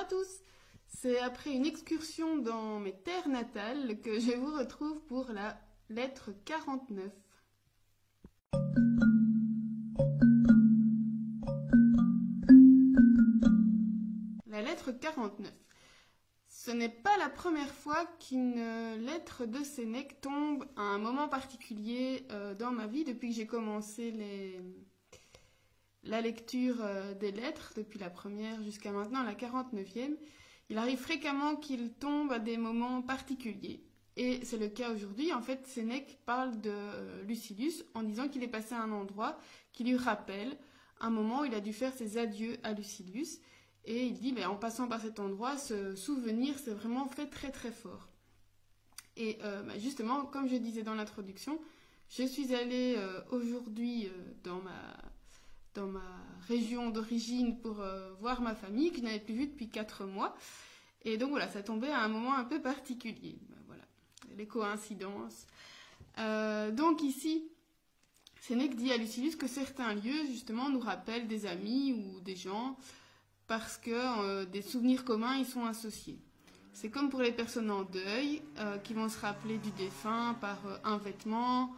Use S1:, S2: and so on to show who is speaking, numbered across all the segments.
S1: à tous. C'est après une excursion dans mes terres natales que je vous retrouve pour la lettre 49. La lettre 49. Ce n'est pas la première fois qu'une lettre de Sénèque tombe à un moment particulier dans ma vie depuis que j'ai commencé la lecture des lettres, depuis la première jusqu'à maintenant, la 49e. Il arrive fréquemment qu'il tombe à des moments particuliers. Et c'est le cas aujourd'hui. En fait, Sénèque parle de Lucilius en disant qu'il est passé à un endroit qui lui rappelle un moment où il a dû faire ses adieux à Lucilius. Et il dit, en passant par cet endroit, ce souvenir s'est vraiment fait très très fort. Et justement, comme je disais dans l'introduction, je suis allée aujourd'hui dans ma région d'origine pour voir ma famille que je n'avais plus vue depuis 4 mois. Et donc voilà, ça tombait à un moment un peu particulier. Voilà, les coïncidences. Donc ici, Sénèque dit à Lucilius que certains lieux, justement, nous rappellent des amis ou des gens parce que des souvenirs communs y sont associés. C'est comme pour les personnes en deuil qui vont se rappeler du défunt par un vêtement,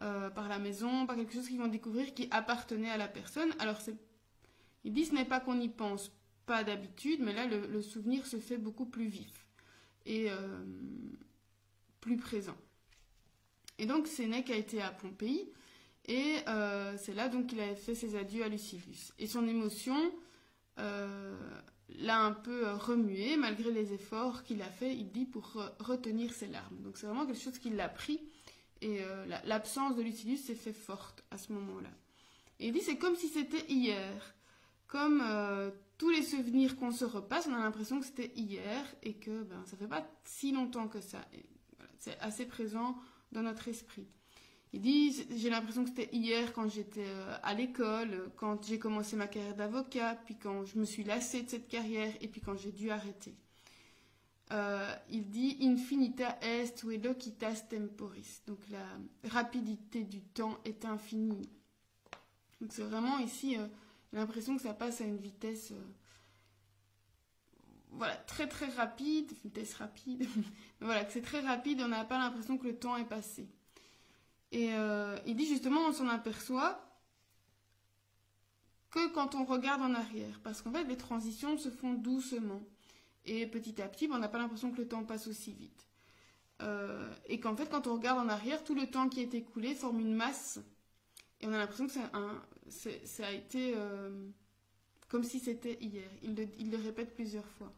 S1: par la maison, par quelque chose qu'ils vont découvrir qui appartenait à la personne. Alors il dit ce n'est pas qu'on n'y pense pas d'habitude, mais là le souvenir se fait beaucoup plus vif et plus présent. Et donc Sénèque a été à Pompéi et c'est là donc qu'il avait fait ses adieux à Lucilius. Et son émotion l'a un peu remué malgré les efforts qu'il a fait, il dit, pour retenir ses larmes. Donc c'est vraiment quelque chose qui l'a pris et l'absence de Lucilius s'est fait forte à ce moment-là. Et il dit c'est comme si c'était hier, comme tous les souvenirs qu'on se repasse, on a l'impression que c'était hier et que ça fait pas si longtemps que ça. Et, voilà, c'est assez présent dans notre esprit. Il dit, j'ai l'impression que c'était hier quand j'étais à l'école, quand j'ai commencé ma carrière d'avocat, puis quand je me suis lassée de cette carrière, et puis quand j'ai dû arrêter. Il dit, infinita est velocitas temporis. Donc la rapidité du temps est infinie. Donc c'est vraiment ici, l'impression que ça passe à une vitesse voilà, très très rapide, vitesse rapide. Voilà, que c'est très rapide, on n'a pas l'impression que le temps est passé. Et il dit justement, on s'en aperçoit que quand on regarde en arrière. Parce qu'en fait, les transitions se font doucement. Et petit à petit, on n'a pas l'impression que le temps passe aussi vite. Et qu'en fait, quand on regarde en arrière, tout le temps qui est écoulé forme une masse. Et on a l'impression que ça a été comme si c'était hier. Il le répète plusieurs fois.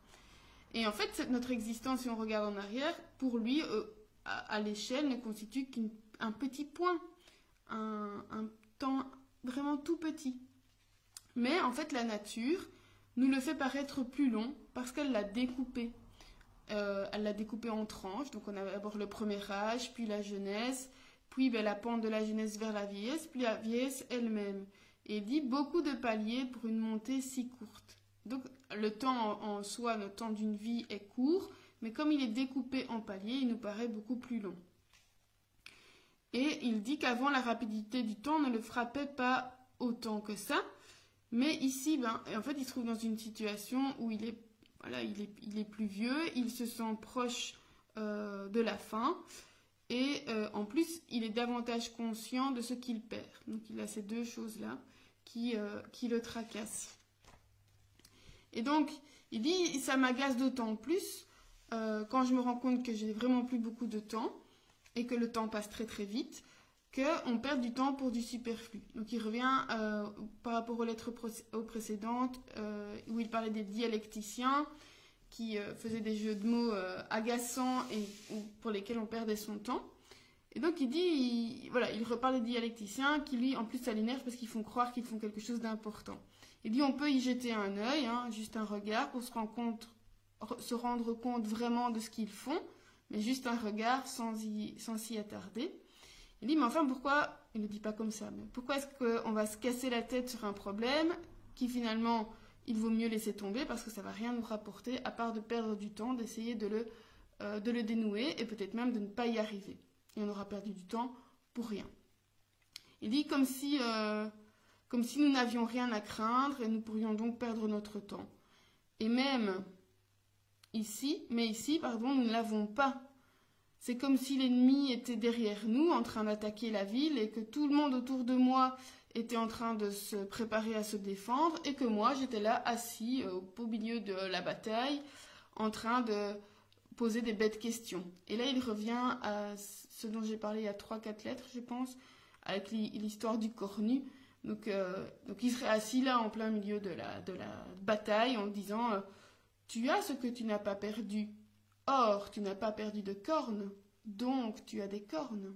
S1: Et en fait, notre existence, si on regarde en arrière, pour lui, à l'échelle, ne constitue qu'un petit point, un temps vraiment tout petit. Mais en fait, la nature nous le fait paraître plus long parce qu'elle l'a découpé. Elle l'a découpé en tranches. Donc on a d'abord le premier âge, puis la jeunesse, puis la pente de la jeunesse vers la vieillesse, puis la vieillesse elle-même. Et il dit beaucoup de paliers pour une montée si courte. Donc le temps en soi, le temps d'une vie est court, mais comme il est découpé en paliers, il nous paraît beaucoup plus long. Et il dit qu'avant, la rapidité du temps ne le frappait pas autant que ça. Mais ici, en fait, il se trouve dans une situation où il est plus vieux, il se sent proche de la fin. Et en plus, il est davantage conscient de ce qu'il perd. Donc il a ces deux choses-là qui le tracassent. Et donc, il dit, ça m'agace d'autant plus quand je me rends compte que j'ai vraiment plus beaucoup de temps et que le temps passe très très vite, qu'on perd du temps pour du superflu. Donc il revient par rapport aux lettres précédentes où il parlait des dialecticiens qui faisaient des jeux de mots agaçants et pour lesquels on perdait son temps. Et donc il dit, il reparle des dialecticiens qui lui en plus ça l'énerve parce qu'ils font croire qu'ils font quelque chose d'important. Il dit on peut y jeter un œil, juste un regard pour se rendre compte vraiment de ce qu'ils font, mais juste un regard sans s'y attarder. Il dit, mais enfin, pourquoi, il ne le dit pas comme ça, mais pourquoi est-ce qu'on va se casser la tête sur un problème qui finalement, il vaut mieux laisser tomber parce que ça ne va rien nous rapporter à part de perdre du temps, d'essayer de le dénouer et peut-être même de ne pas y arriver. Et on aura perdu du temps pour rien. Il dit comme si nous n'avions rien à craindre et nous pourrions donc perdre notre temps. Et même mais ici, pardon, nous ne l'avons pas. C'est comme si l'ennemi était derrière nous, en train d'attaquer la ville, et que tout le monde autour de moi était en train de se préparer à se défendre, et que moi, j'étais là, assis au milieu de la bataille, en train de poser des bêtes questions. Et là, il revient à ce dont j'ai parlé il y a 3-4 lettres, je pense, avec l'histoire du cornu. Donc, il serait assis là, en plein milieu de la bataille, en disant tu as ce que tu n'as pas perdu. Or, tu n'as pas perdu de cornes, donc tu as des cornes.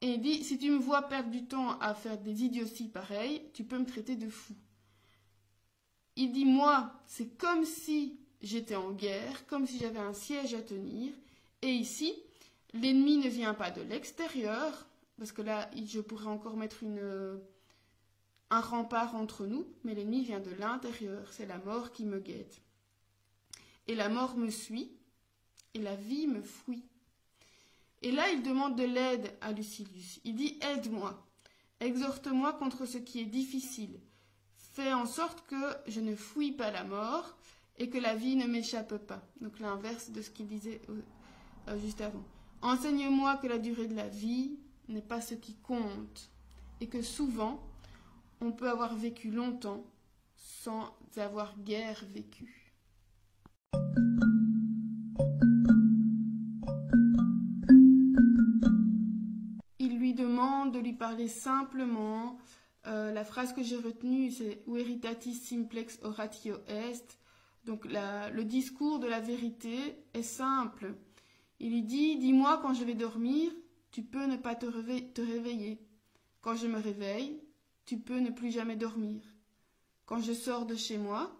S1: Et il dit, si tu me vois perdre du temps à faire des idioties pareilles, tu peux me traiter de fou. Il dit, moi, c'est comme si j'étais en guerre, comme si j'avais un siège à tenir. Et ici, l'ennemi ne vient pas de l'extérieur, parce que là, je pourrais encore mettre un rempart entre nous, mais l'ennemi vient de l'intérieur. C'est la mort qui me guette. Et la mort me suit, et la vie me fuit. Et là, il demande de l'aide à Lucilius. Il dit, aide-moi, exhorte-moi contre ce qui est difficile. Fais en sorte que je ne fuis pas la mort et que la vie ne m'échappe pas. Donc l'inverse de ce qu'il disait juste avant. Enseigne-moi que la durée de la vie n'est pas ce qui compte et que souvent, on peut avoir vécu longtemps sans avoir guère vécu. Il lui demande de lui parler simplement. La phrase que j'ai retenue, c'est Veritatis simplex oratio est. Donc le discours de la vérité est simple. Il lui dit, dis-moi quand je vais dormir, tu peux ne pas te réveiller. Quand je me réveille, tu peux ne plus jamais dormir. Quand je sors de chez moi,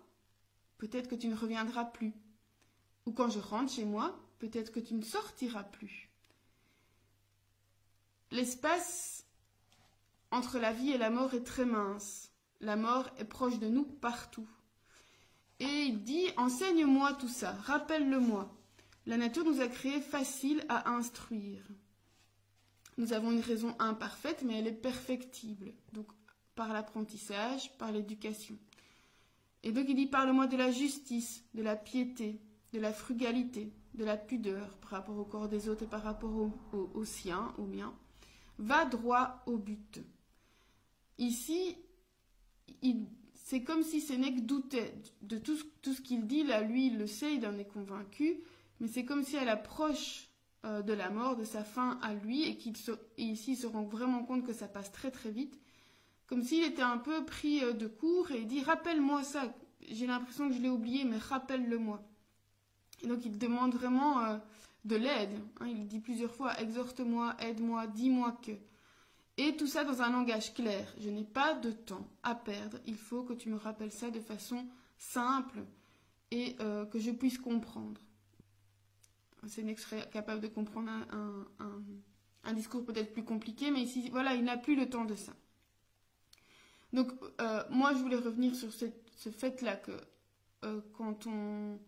S1: peut-être que tu ne reviendras plus. Ou quand je rentre chez moi, peut-être que tu ne sortiras plus. L'espace entre la vie et la mort est très mince. La mort est proche de nous partout. Et il dit, enseigne-moi tout ça, rappelle-le-moi. La nature nous a créés faciles à instruire. Nous avons une raison imparfaite, mais elle est perfectible. Donc, par l'apprentissage, par l'éducation. Et donc, il dit, parle-moi de la justice, de la piété, de la frugalité, de la pudeur par rapport au corps des autres et par rapport au sien, au mien. Va droit au but. Ici, c'est comme si Sénèque doutait de tout ce qu'il dit. Là, lui, il le sait, il en est convaincu. Mais c'est comme si à l'approche de la mort, de sa fin à lui, et ici, il se rend vraiment compte que ça passe très très vite. Comme s'il était un peu pris de court et il dit « Rappelle-moi ça, j'ai l'impression que je l'ai oublié, mais rappelle-le-moi ». Et donc, il demande vraiment de l'aide. Il dit plusieurs fois « Exhorte-moi, aide-moi, dis-moi que ». Et tout ça dans un langage clair. Je n'ai pas de temps à perdre. Il faut que tu me rappelles ça de façon simple et que je puisse comprendre. Sénèque serait capable de comprendre un discours peut-être plus compliqué, mais ici, voilà, il n'a plus le temps de ça. Donc, moi, je voulais revenir sur ce fait-là que quand on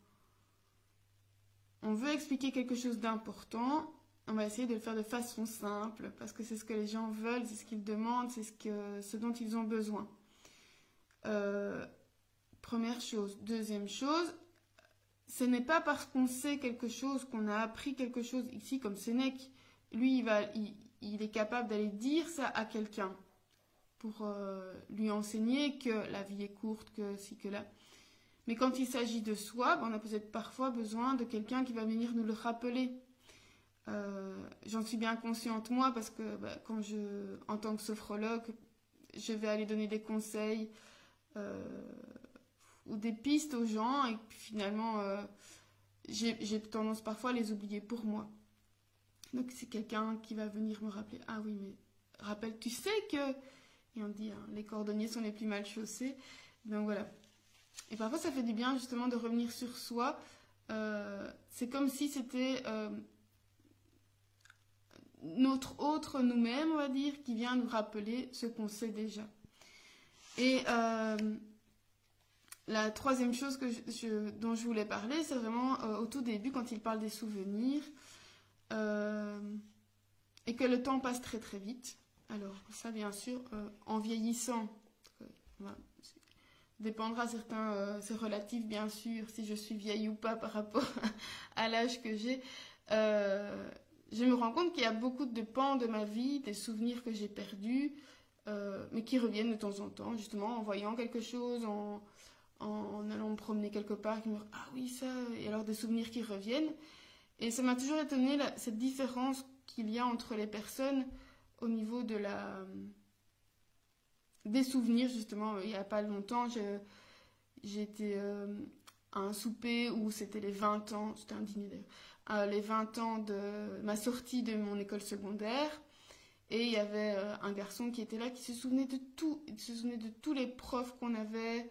S1: veut expliquer quelque chose d'important, on va essayer de le faire de façon simple, parce que c'est ce que les gens veulent, c'est ce qu'ils demandent, c'est ce dont ils ont besoin. Première chose. Deuxième chose, ce n'est pas parce qu'on sait quelque chose, qu'on a appris quelque chose ici, comme Sénèque, lui, il est capable d'aller dire ça à quelqu'un pour lui enseigner que la vie est courte, que ci, que là. Mais quand il s'agit de soi, on a peut-être parfois besoin de quelqu'un qui va venir nous le rappeler. J'en suis bien consciente moi parce que quand en tant que sophrologue, je vais aller donner des conseils ou des pistes aux gens et puis finalement j'ai tendance parfois à les oublier pour moi. Donc c'est quelqu'un qui va venir me rappeler, ah oui mais rappelle, tu sais que, et on dit les cordonniers sont les plus mal chaussés, donc voilà. Et parfois ça fait du bien justement de revenir sur soi. C'est comme si c'était notre autre nous-mêmes, on va dire, qui vient nous rappeler ce qu'on sait déjà. Et la troisième chose dont je voulais parler, c'est vraiment au tout début, quand il parle des souvenirs, et que le temps passe très très vite. Alors ça, bien sûr, en vieillissant, dépendra certains, c'est relatif bien sûr, si je suis vieille ou pas par rapport à l'âge que j'ai. Je me rends compte qu'il y a beaucoup de pans de ma vie, des souvenirs que j'ai perdus, mais qui reviennent de temps en temps, justement en voyant quelque chose, en allant me promener quelque part, ah oui ça, et alors des souvenirs qui reviennent. Et ça m'a toujours étonné cette différence qu'il y a entre les personnes au niveau des souvenirs, justement. Il n'y a pas longtemps, j'ai été à un souper où c'était les 20 ans, c'était un dîner d'ailleurs, les 20 ans de ma sortie de mon école secondaire. Et il y avait un garçon qui était là, qui se souvenait de tout. Il se souvenait de tous les profs qu'on avait,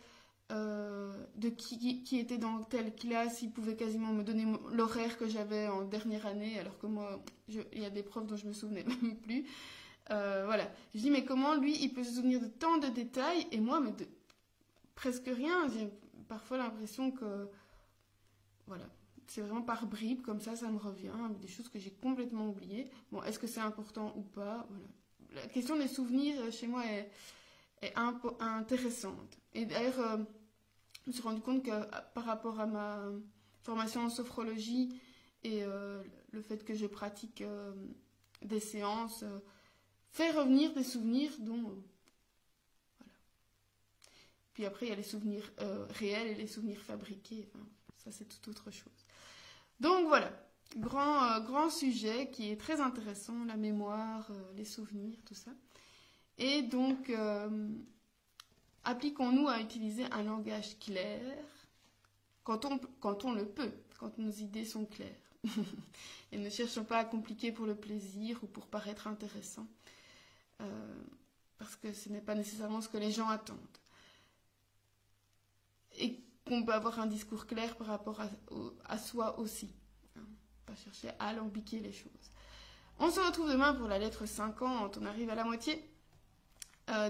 S1: de qui était dans telle classe. Il pouvait quasiment me donner l'horaire que j'avais en dernière année, alors que moi, il y a des profs dont je me souvenais même plus. Voilà. Je dis, mais comment lui, il peut se souvenir de tant de détails, et moi, mais de presque rien. J'ai parfois l'impression que, voilà, c'est vraiment par bribes, comme ça me revient, des choses que j'ai complètement oubliées. Bon, est-ce que c'est important ou pas? Voilà. La question des souvenirs, chez moi, est intéressante. Et d'ailleurs, je me suis rendu compte que par rapport à ma formation en sophrologie et le fait que je pratique des séances, fait revenir des souvenirs dont... voilà. Puis après, il y a les souvenirs réels et les souvenirs fabriqués. Enfin, ça, c'est tout autre chose. Donc voilà, grand sujet qui est très intéressant, la mémoire, les souvenirs, tout ça. Et donc, appliquons-nous à utiliser un langage clair quand on le peut, quand nos idées sont claires. Et ne cherchons pas à compliquer pour le plaisir ou pour paraître intéressant, parce que ce n'est pas nécessairement ce que les gens attendent. Et qu'on peut avoir un discours clair par rapport à soi aussi. Hein, pas chercher à alambiquer les choses. On se retrouve demain pour la lettre 50, on arrive à la moitié.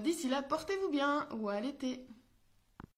S1: D'ici là, portez-vous bien ou à l'été.